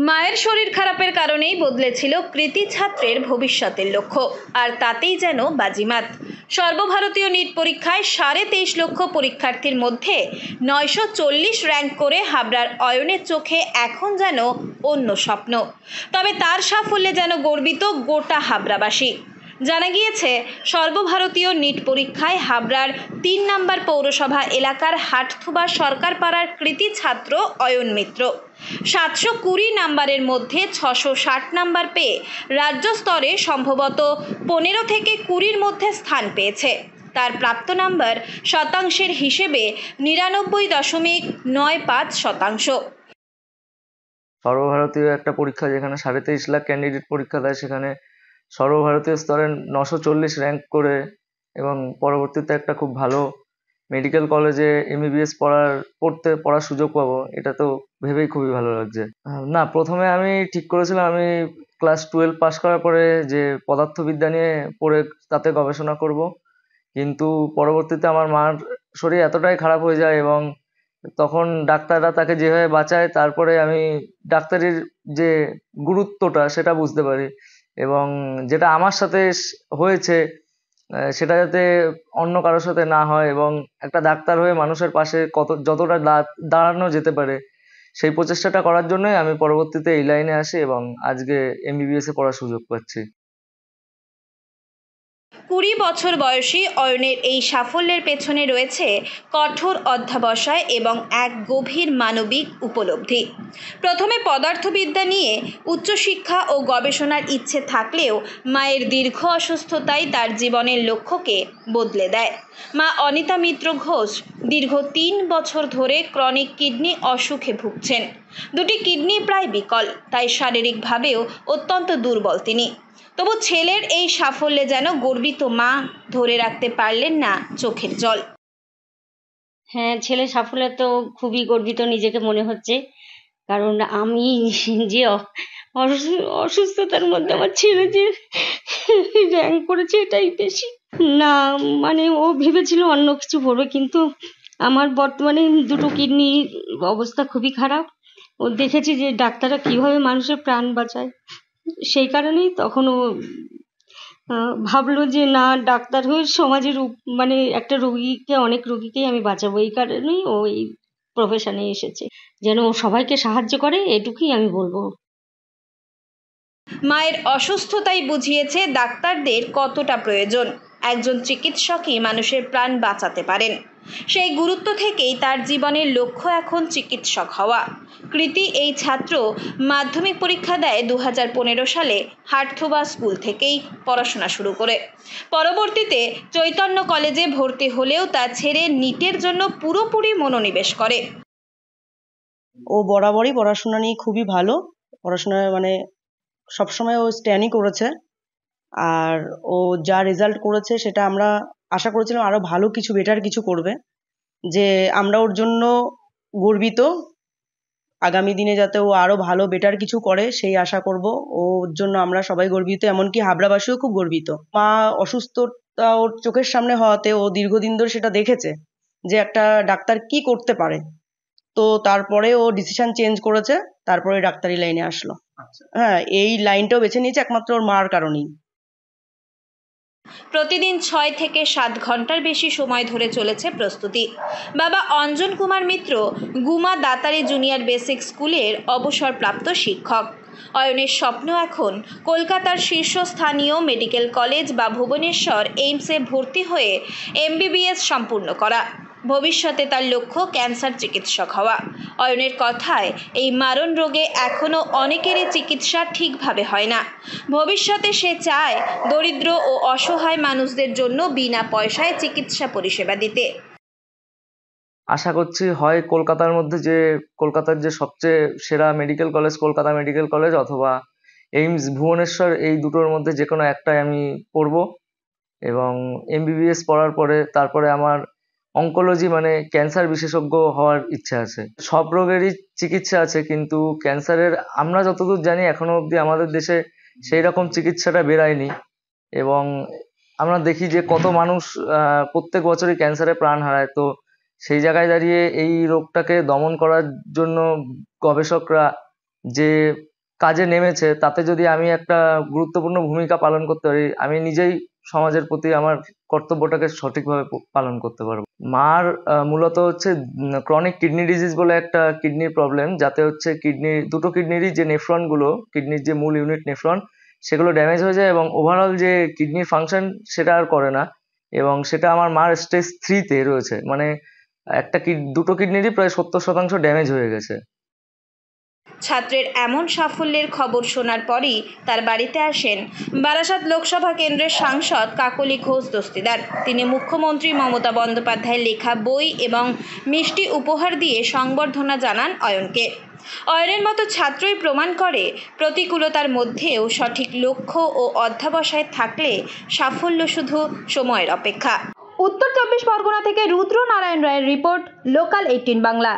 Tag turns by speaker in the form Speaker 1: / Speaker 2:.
Speaker 1: মায়ের শরীর খারাপের কারণেই বদলেছিল কৃতি ছাত্রের ভবিষ্যতের লক্ষ্য, আর তাতেই যেন বাজিমাত। সর্বভারতীয় নিট পরীক্ষায় 23.5 লক্ষ পরীক্ষার্থীর মধ্যে 940 র্যাঙ্ক করে হাবড়ার অয়নের চোখে এখন যেন অন্য স্বপ্ন। তবে তার সাফল্যে যেন গর্বিত গোটা হাবড়াবাসী। জানা গিয়েছে, সর্বভারতীয় নিট পরীক্ষায় হাবড়ার 3 নম্বর পৌরসভা এলাকার হাটথুবা সরকার পাড়ার কৃতি ছাত্র অয়ন মিত্র 720 নম্বরের মধ্যে 660 নম্বর পেয়ে রাজ্য স্তরে সম্ভবত 15 থেকে 20-র মধ্যে স্থান পেয়েছে। তার প্রাপ্ত নাম্বার শতাংশের হিসেবে 99.95%।
Speaker 2: সর্বভারতীয় একটা পরীক্ষা যেখানে 23.5 লাখ ক্যান্ডিডেট পরীক্ষা দেয়, সেখানে সর্বভারতীয় স্তরে 940 র্যাঙ্ক করে এবং পরবর্তীতে একটা খুব ভালো মেডিকেল কলেজে MBBS পড়ার সুযোগ পাবো, এটা তো ভেবেই খুবই ভালো লাগছে। না, প্রথমে আমি ঠিক করেছিলাম আমি ক্লাস 12 পাস করার পরে যে পদার্থবিদ্যা নিয়ে পড়ে তাতে গবেষণা করব, কিন্তু পরবর্তীতে আমার মার শরীর এতটাই খারাপ হয়ে যায় এবং তখন ডাক্তাররা তাকে যেভাবে বাঁচায়, তারপরে আমি ডাক্তারির যে গুরুত্বটা সেটা বুঝতে পারি এবং যেটা আমার সাথে হয়েছে সেটা যাতে অন্য কারোর সাথে না হয় এবং একটা ডাক্তার হয়ে মানুষের পাশে যতটা দাঁড়ানো যেতে পারে সেই প্রচেষ্টাটা করার জন্যই আমি পরবর্তীতে এই লাইনে আসি এবং আজকে MBBS এ পড়ার সুযোগ পাচ্ছি।
Speaker 1: 20 বছর বয়সী অয়নের এই সাফল্যের পেছনে রয়েছে কঠোর অধ্যবসায় এবং এক গভীর মানবিক উপলব্ধি। প্রথমে পদার্থবিদ্যা নিয়ে উচ্চশিক্ষা ও গবেষণার ইচ্ছে থাকলেও মায়ের দীর্ঘ অসুস্থতাই তার জীবনের লক্ষ্যকে বদলে দেয়। মা অনিতা মিত্র ঘোষ দীর্ঘ 3 বছর ধরে ক্রনিক কিডনি অসুখে ভুগছেন। দুটি কিডনি প্রায় বিকল, তাই শারীরিকভাবেও অত্যন্ত দুর্বল তিনি। তবু ছেলের এই সাফল্যে যেন গর্বিত মা ধরে রাখতে পারলেন না চোখের জল।
Speaker 3: হ্যাঁ, ছেলের সাফল্যে তো খুবই গর্বিত নিজেকে মনে হচ্ছে, কারণ আমি যে অসুস্থতার মধ্যে আমার ছেলে যে র্যাঙ্ক করেছে এটাই বেশি। না মানে ও ভেবেছিল অন্য কিছু পড়বে, কিন্তু আমার বর্তমানে দুটো কিডনির অবস্থা খুবই খারাপ। ও দেখেছি যে ডাক্তাররা কিভাবে মানুষের প্রাণ বাঁচায়, সেই কারণেই তখন ও ভাবলো যে না, ডাক্তার হয়ে সমাজের মানে একটা রোগীকে, অনেক রোগীকেই আমি বাঁচাবো। এই কারণেই ও এই প্রফেশনে এসেছে, যেন ও সবাইকে সাহায্য করে, এটুকুই আমি বলবো।
Speaker 1: মায়ের অসুস্থতাই বুঝিয়েছে ডাক্তারদের কতটা প্রয়োজন। একজন চিকিৎসকই মানুষের প্রাণ বাঁচাতে পারেন। সেই গুরুত্ব থেকেই তার জীবনের লক্ষ্য এখন চিকিৎসক হওয়া। কৃতি এই ছাত্র মাধ্যমিক পরীক্ষা দেয় 2015 সালে হাটথুবা স্কুল থেকেই পড়াশোনা শুরু করে। পরবর্তীতে চৈতন্য কলেজে ভর্তি হলেও তা ছেড়ে নিটের জন্য পুরোপুরি মনোনিবেশ করে।
Speaker 4: ও বরাবরই পড়াশোনা নিয়ে খুবই ভালো, পড়াশোনায় মানে সবসময় ও স্ট্যান্ডই করেছে। আর ও যা রেজাল্ট করেছে সেটা আমরা আশা করেছিলাম আরো ভালো কিছু, বেটার কিছু করবে, যে আমরা ওর জন্য গর্বিত। আগামী দিনে যাতে ও আরো ভালো বেটার কিছু করে সেই আশা করব। ওর জন্য আমরা সবাই গর্বিত, এমনকি হাবড়াবাসীও খুব গর্বিত। মা অসুস্থতা ওর চোখের সামনে হওয়াতে ও দীর্ঘদিন ধরে সেটা দেখেছে যে একটা ডাক্তার কি করতে পারে। তো তারপরে ও ডিসিশন চেঞ্জ করেছে, তারপরে ডাক্তারি লাইনে আসলো। হ্যাঁ, এই লাইনটাও বেছে নিয়েছে একমাত্র ওর মার কারণেই।
Speaker 1: প্রতিদিন 6 থেকে 7 ঘন্টার বেশি সময় ধরে চলেছে প্রস্তুতি। বাবা অঞ্জন কুমার মিত্র গুমা দাতারি জুনিয়র বেসিক স্কুলের অবসরপ্রাপ্ত শিক্ষক। অয়নের স্বপ্ন এখন কলকাতার শীর্ষস্থানীয় মেডিকেল কলেজ বা ভুবনেশ্বর এইমসে ভর্তি হয়ে MBBS সম্পূর্ণ করা। ভবিষ্যতে তার লক্ষ্য ক্যান্সার চিকিৎসক হওয়া। অয়নের কথায়, এই মারণ রোগে এখনও অনেকেরই চিকিৎসা ঠিকভাবে হয় না। ভবিষ্যতে সে চায় দরিদ্র ও অসহায় মানুষদের জন্য বিনা পয়সায় চিকিৎসা পরিষেবা দিতে।
Speaker 2: আশা করছি হয় কলকাতার যে সবচেয়ে সেরা medical college Kolkata medical college, অথবা এইমস ভুবনেশ্বর, এই দুটোর মধ্যে যে কোনো একটাই আমি পড়বো এবং MBBS পড়ার পরে তারপরে আমার অঙ্কোলজি মানে ক্যান্সার বিশেষজ্ঞ হওয়ার ইচ্ছা আছে। সব রোগেরই চিকিৎসা আছে, কিন্তু ক্যান্সারের আমরা যতদূর জানি এখনো অবধি আমাদের দেশে সেই রকম চিকিৎসাটা বেরায়নি এবং আমরা দেখি যে কত মানুষ প্রত্যেক বছরই ক্যান্সারে প্রাণ হারায়। তো সেই জায়গায় দাঁড়িয়ে এই রোগটাকে দমন করার জন্য গবেষকরা যে কাজে নেমেছে তাতে যদি আমি একটা গুরুত্বপূর্ণ ভূমিকা পালন করতে পারি, আমি নিজেই সমাজের প্রতি আমার কর্তব্যটাকে সঠিকভাবে পালন করতে পারবো। মার মূলত হচ্ছে ক্রনিক কিডনি ডিজিজ বলে একটা কিডনির প্রবলেম, যাতে হচ্ছে দুটো কিডনিরই যে নেফ্রনগুলো, কিডনির যে মূল ইউনিট নেফ্রন, সেগুলো ড্যামেজ হয়ে যায় এবং ওভারঅল যে কিডনির ফাংশন সেটা আর করে না, এবং সেটা আমার মার স্টেজ 3-তে রয়েছে। মানে দুটো কিডনিরই প্রায় 70% ড্যামেজ হয়ে গেছে।
Speaker 1: ছাত্রের এমন সাফল্যের খবর শোনার পরই তার বাড়িতে আসেন বারাসাত লোকসভা কেন্দ্রের সাংসদ কাকলি ঘোষ দস্তিদার। তিনি মুখ্যমন্ত্রী মমতা বন্দ্যোপাধ্যায়ের লেখা বই এবং মিষ্টি উপহার দিয়ে সংবর্ধনা জানান অয়নকে। অয়নের মতো ছাত্রই প্রমাণ করে প্রতিকূলতার মধ্যেও সঠিক লক্ষ্য ও অধ্যবসায় থাকলে সাফল্য শুধু সময়ের অপেক্ষা। উত্তর 24 পরগনা থেকে রুদ্র নারায়ণ রায়ের রিপোর্ট, লোকাল 18 বাংলা।